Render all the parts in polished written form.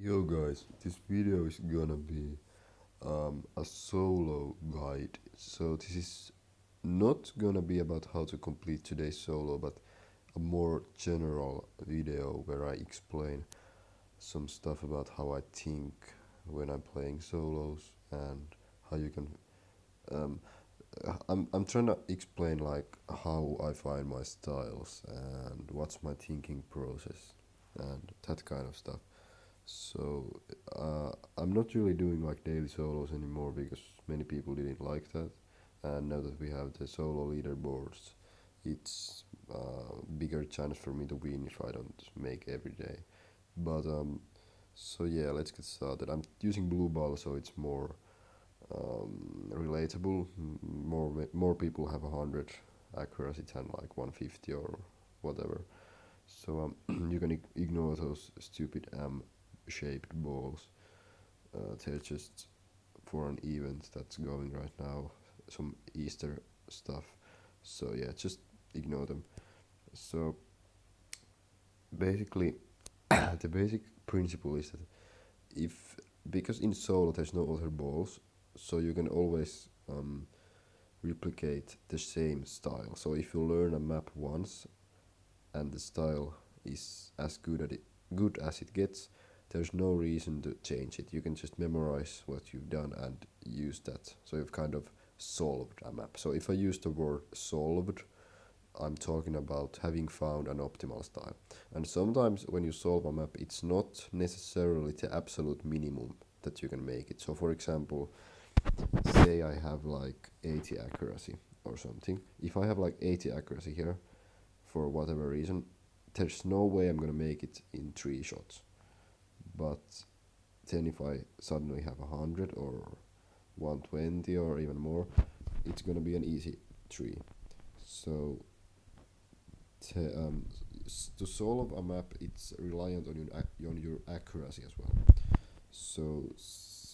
Yo guys, this video is gonna be a solo guide. So this is not gonna be about how to complete today's solo, but a more general video where I explain some stuff about how I think when I'm playing solos and how you can. Um, I'm trying to explain like how I find my styles and what's my thinking process and that kind of stuff. So I'm not really doing like daily solos anymore because many people didn't like that. And now that we have the solo leaderboards, it's bigger chance for me to win if I don't make every day. But so yeah, let's get started. I'm using blue ball, so it's more relatable. More people have 100 accuracy than like 150 or whatever. So you can ignore those stupid shaped balls. They're just for an event that's going right now, some Easter stuff. So yeah, just ignore them. So basically, the basic principle is that if because in solo there's no other balls, so you can always replicate the same style. So if you learn a map once and the style is as good as it gets, there's no reason to change it. You can just memorize what you've done and use that. So you've kind of solved a map. So if I use the word solved, I'm talking about having found an optimal style. And sometimes when you solve a map, it's not necessarily the absolute minimum that you can make it. So for example, say I have like 80 accuracy or something. If I have like 80 accuracy here, for whatever reason, there's no way I'm gonna make it in 3 shots. But then if I suddenly have 100 or 120 or even more, it's gonna be an easy three. So to, um, to solve a map, it's reliant on your accuracy as well. So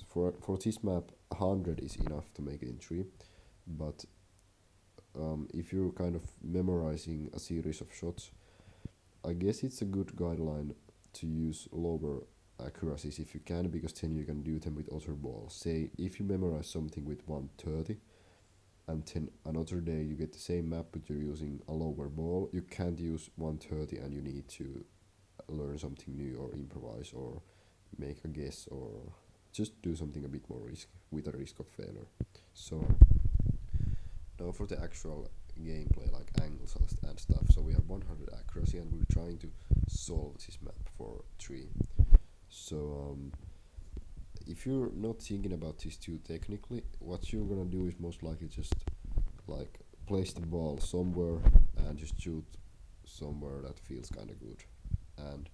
for this map, 100 is enough to make it in three. But if you're kind of memorizing a series of shots, I guess it's a good guideline to use lower accuracies if you can, because then you can do them with other balls. Say if you memorize something with 130 and then another day you get the same map but you're using a lower ball, you can't use 130 and you need to learn something new or improvise or make a guess or just do something a bit more risk with a risk of failure. So now for the actual gameplay, like angles and stuff. So we have 100 accuracy and we're trying to solve this map for 3. So if you're not thinking about this too technically, what you're gonna do is most likely just like place the ball somewhere and just shoot somewhere that feels kind of good. And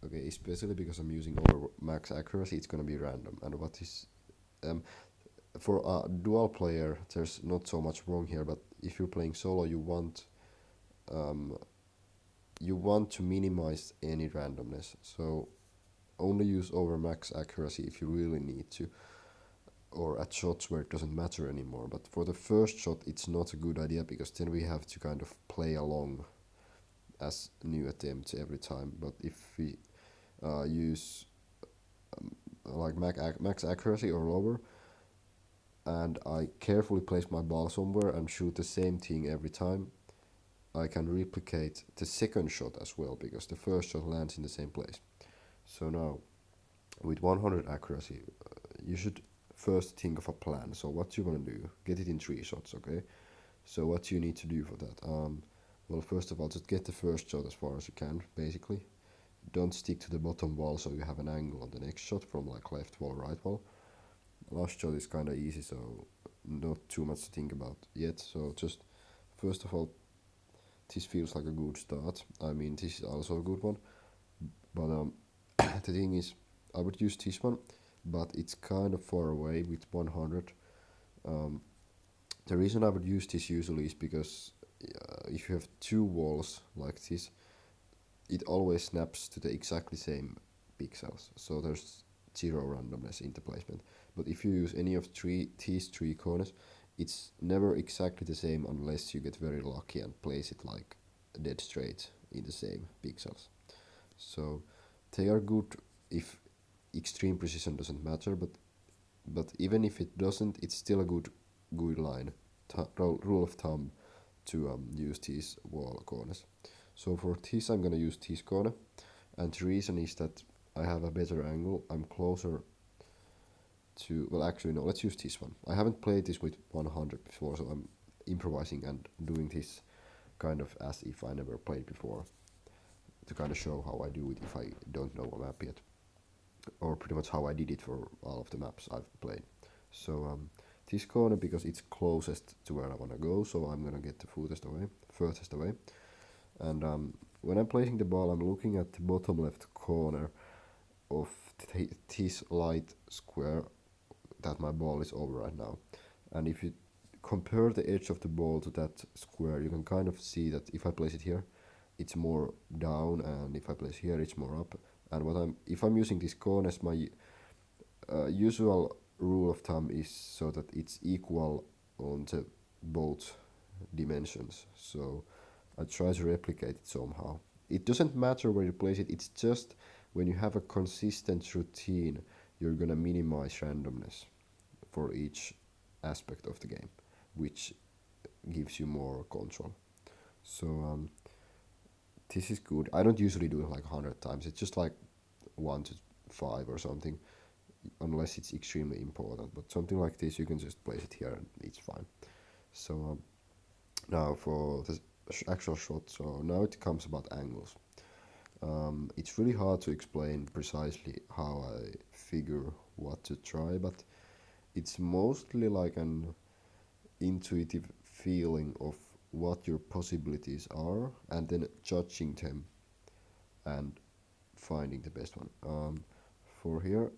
okay, especially because I'm using over max accuracy, it's gonna be random. And what is um, for a dual player, there's not so much wrong here. But if you're playing solo, um, you want to minimize any randomness. So only use over max accuracy if you really need to, or at shots where it doesn't matter anymore. But for the first shot, it's not a good idea because then we have to kind of play along as new attempts every time. But if we use like max accuracy or lower, and I carefully place my ball somewhere and shoot the same thing every time, I can replicate the second shot as well because the first shot lands in the same place. So now, with 100 accuracy, you should first think of a plan. So what you want to do? Get it in 3 shots, okay? So what you need to do for that? Well, first of all, just get the first shot as far as you can, basically. Don't stick to the bottom wall so you have an angle on the next shot from like left wall, right wall. Last shot is kind of easy, so not too much to think about yet. So just first of all, this feels like a good start. I mean, this is also a good one, but the thing is, I would use this one, but it's kind of far away with 100. Um, the reason I would use this usually is because if you have two walls like this, it always snaps to the exactly same pixels. So there's zero randomness in the placement. But if you use any of these three corners, it's never exactly the same unless you get very lucky and place it like dead straight in the same pixels. So they are good if extreme precision doesn't matter, but even if it doesn't, it's still a good line, rule of thumb to use these wall corners. So for this I'm gonna use this corner, and the reason is that I have a better angle. I'm closer to, well actually no, let's use this one. I haven't played this with 100 before, so I'm improvising and doing this kind of as if I never played before, to kind of show how I do it if I don't know a map yet, or pretty much how I did it for all of the maps I've played. So this corner, because it's closest to where I want to go, so I'm gonna get the furthest away. And when I'm placing the ball, I'm looking at the bottom left corner of this light square that my ball is over right now. And if you compare the edge of the ball to that square, you can kind of see that if I place it here, it's more down, and if I place here, it's more up. And if I'm using this corners, my usual rule of thumb is so that it's equal on the both dimensions. So I try to replicate it somehow. It doesn't matter where you place it, it's just when you have a consistent routine, you're gonna minimize randomness for each aspect of the game, which gives you more control. So this is good. I don't usually do it like 100 times, it's just like 1 to 5 or something, unless it's extremely important. But something like this, you can just place it here and it's fine. So now for the actual shot, so now it comes about angles. It's really hard to explain precisely how I figure what to try, but it's mostly like an intuitive feeling of what your possibilities are, and then judging them and finding the best one. For here,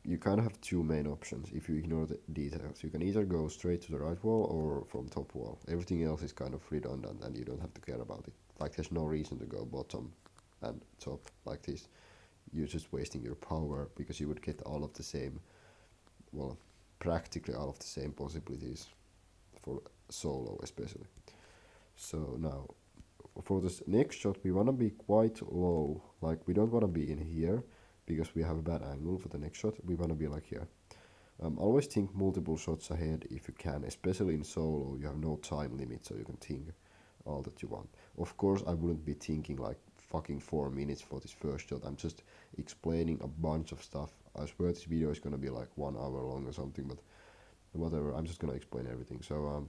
you kind of have two main options if you ignore the details. You can either go straight to the right wall or from top wall. Everything else is kind of redundant and you don't have to care about it. Like there's no reason to go bottom and top like this. You're just wasting your power, because you would get all of the same, well, practically all of the same possibilities for solo especially. So now for this next shot, we want to be quite low. Like we don't want to be in here because we have a bad angle for the next shot. We want to be like here. Always think multiple shots ahead if you can, especially in solo. You have no time limit, so you can think all that you want. Of course, I wouldn't be thinking like fucking 4 minutes for this first shot. I'm just explaining a bunch of stuff. I swear this video is gonna be like 1 hour long or something, but whatever. I'm just gonna explain everything. So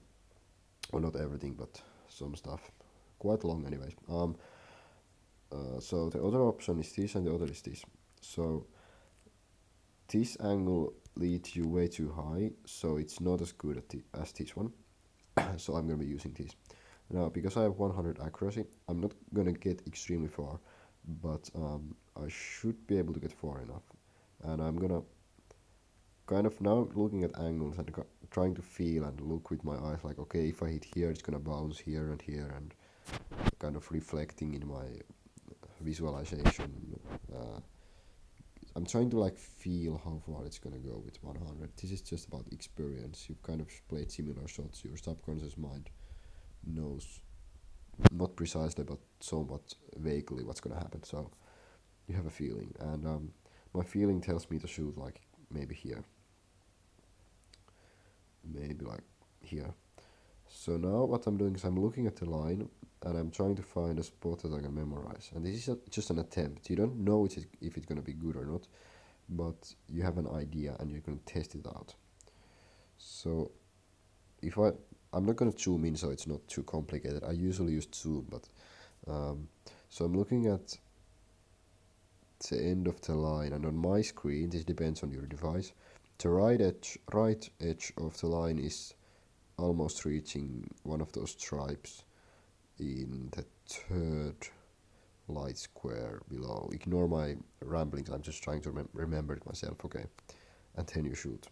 well, not everything, but some stuff. Quite long, anyways. So the other option is this, and the other is this. So this angle leads you way too high, so it's not as good as this one. So I'm gonna be using this. Now, because I have 100 accuracy, I'm not gonna get extremely far, but I should be able to get far enough. And I'm gonna kind of now looking at angles and trying to feel and look with my eyes, like, okay, if I hit here, it's gonna bounce here, and kind of reflecting in my visualization. I'm trying to like feel how far it's gonna go with 100. This is just about experience. You've kind of played similar shots. Your subconscious mind knows, not precisely, but somewhat vaguely what's gonna happen. So you have a feeling, and my feeling tells me to shoot like maybe here, maybe like here. So now what I'm doing is I'm looking at the line and I'm trying to find a spot that I can memorize. And this is just an attempt. You don't know if it's going to be good or not, but you have an idea and you're going to test it out. So if I'm not going to zoom in so it's not too complicated. I usually use zoom, but so I'm looking at the end of the line, and on my screen, this depends on your device, the right edge of the line is almost reaching one of those stripes in the third light square below. Ignore my ramblings, I'm just trying to remember it myself, okay? And then you shoot.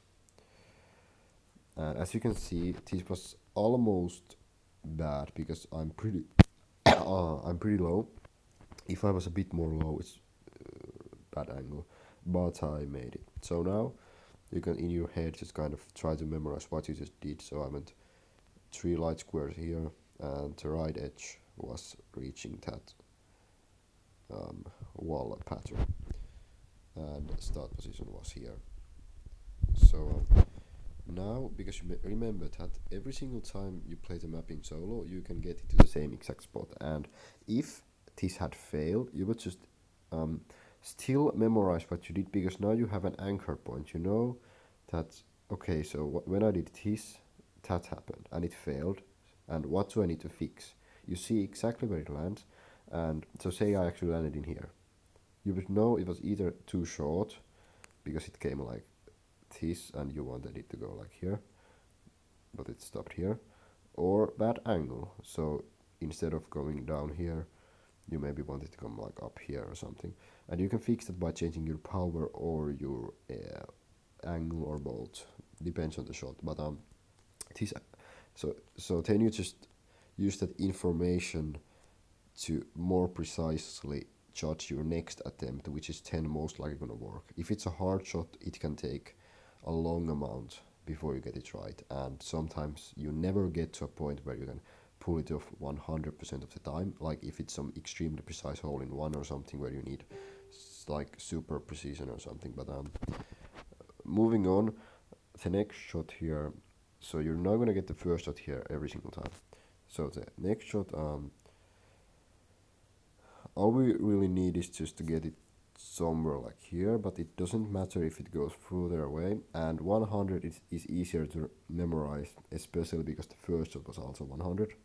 And as you can see, this was almost bad because I'm pretty low. If I was a bit more low, it's bad angle, but I made it. So now you can in your head just kind of try to memorize what you just did. So I went 3 light squares here, and the right edge was reaching that wall pattern. and start position was here. So now, because you remember that every single time you play the map in solo, you can get it to the same exact spot. And if this had failed, you would just um, still memorize what you did, because now you have an anchor point. You know that, okay, so when I did this, that happened and it failed. And what do I need to fix? You see exactly where it lands. And so, say I actually landed in here. You would know it was either too short because it came like this and you wanted it to go like here, but it stopped here, or bad angle. So instead of going down here, you maybe want it to come like up here or something. And you can fix that by changing your power or your angle or bolt. Depends on the shot. But this so then you just use that information to more precisely judge your next attempt, which is 10 most likely gonna work. If it's a hard shot, it can take a long amount before you get it right, and sometimes you never get to a point where you can pull it off 100% of the time. Like if it's some extremely precise hole in one or something where you need like super precision or something. But moving on, the next shot here. So you're not gonna get the first shot here every single time. So the next shot, all we really need is just to get it somewhere like here, but it doesn't matter if it goes further away. And 100 is easier to memorize, especially because the first shot was also 100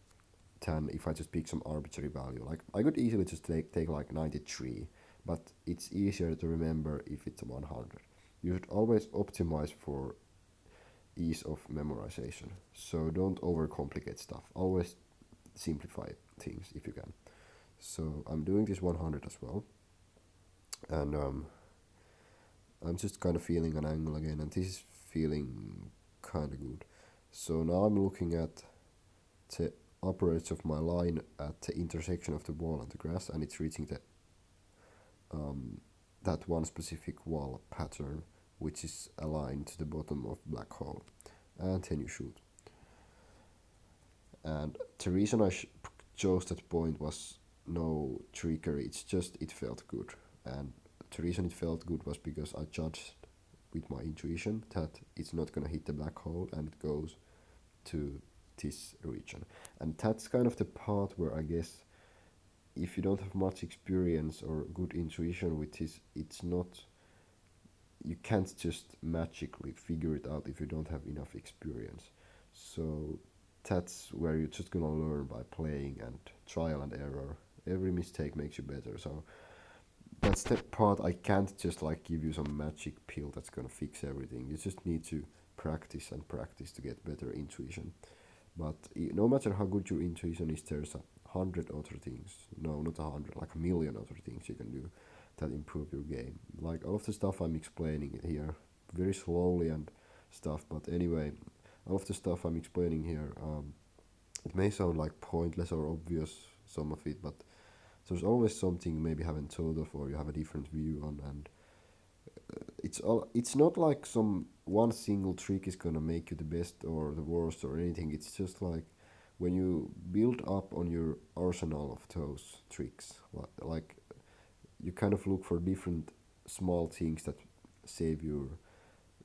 than if I just pick some arbitrary value. Like I could easily just take like 93, but it's easier to remember if it's 100. You should always optimize for ease of memorization. So don't overcomplicate stuff. Always simplify things if you can. So I'm doing this 100 as well, and I'm just kind of feeling an angle again, and this is feeling kind of good. So now I'm looking at the upper edge of my line at the intersection of the wall and the grass, and it's reaching the that one specific wall pattern, which is aligned to the bottom of black hole, and then you shoot. And the reason I chose that point was no trickery. It's just it felt good, and the reason it felt good was because I judged with my intuition that it's not gonna hit the black hole and it goes to this region. And that's kind of the part where I guess if you don't have much experience or good intuition with this, it's not, you can't just magically figure it out if you don't have enough experience. So that's where you're just gonna learn by playing and trial and error. Every mistake makes you better. So that's the part. I can't just like give you some magic pill that's gonna fix everything. You just need to practice and practice to get better intuition. But no matter how good your intuition is, there's 100 other things. No, not 100, like 1,000,000 other things you can do that improve your game. Like all of the stuff I'm explaining here, very slowly and stuff. But anyway, all of the stuff I'm explaining here, it may sound like pointless or obvious, some of it, but there's always something maybe haven't thought of or you have a different view on, and it's not like some one single trick is gonna make you the best or the worst or anything. It's just like when you build up on your arsenal of those tricks, like you kind of look for different small things that save your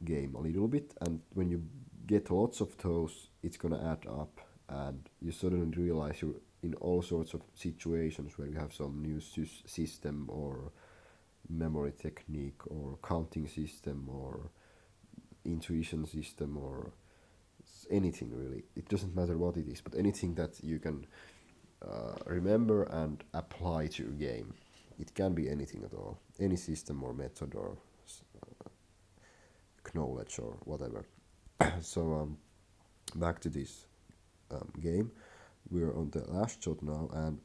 game a little bit, and when you get lots of those, it's gonna add up, and you suddenly realize you're in all sorts of situations where you have some new system or memory technique or counting system or intuition system or anything really. It doesn't matter what it is, but anything that you can remember and apply to your game. It can be anything at all, any system or method or knowledge or whatever. So back to this game. We're on the last shot now, and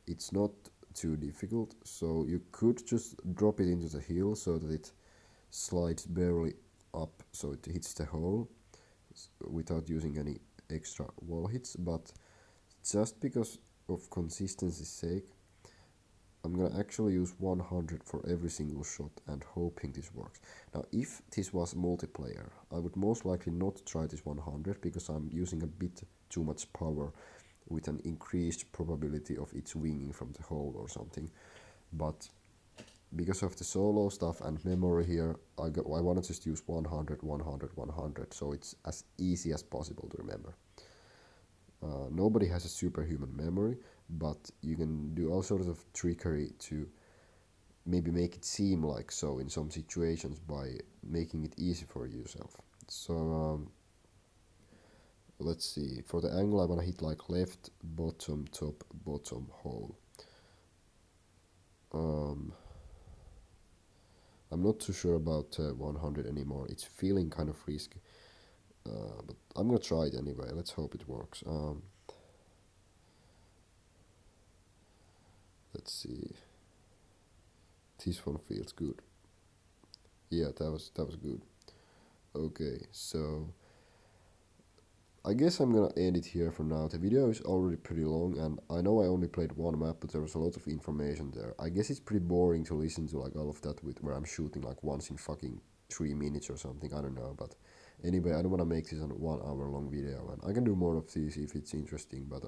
it's not too difficult. So you could just drop it into the hill so that it slides barely up, so it hits the hole without using any extra wall hits. But just because of consistency's sake, I'm gonna actually use 100 for every single shot and hoping this works. Now, if this was multiplayer, I would most likely not try this 100 because I'm using a bit too much power with an increased probability of it swinging from the hole or something. But because of the solo stuff and memory here, I want to just use 100, 100, 100, so it's as easy as possible to remember. Nobody has a superhuman memory, but you can do all sorts of trickery to maybe make it seem like so in some situations by making it easy for yourself. So let's see. For the angle, I want to hit like left, bottom, top, bottom, hole. I'm not too sure about 100 anymore. It's feeling kind of risky, but I'm gonna try it anyway. Let's hope it works. Let's see. This one feels good. Yeah, that was good. Okay, so I guess I'm gonna end it here for now. The video is already pretty long, and I know I only played one map, but there was a lot of information there. I guess it's pretty boring to listen to like all of that with where I'm shooting like once in fucking 3 minutes or something. I don't know, but anyway, I don't want to make this a 1 hour long video, and I can do more of these if it's interesting. But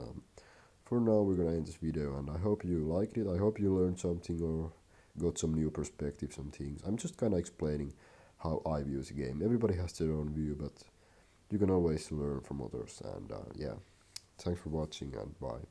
for now, we're gonna end this video, and I hope you liked it. I hope you learned something or got some new perspectives on things. I'm just kind of explaining how I view the game. Everybody has their own view, but you can always learn from others. And yeah, thanks for watching and bye.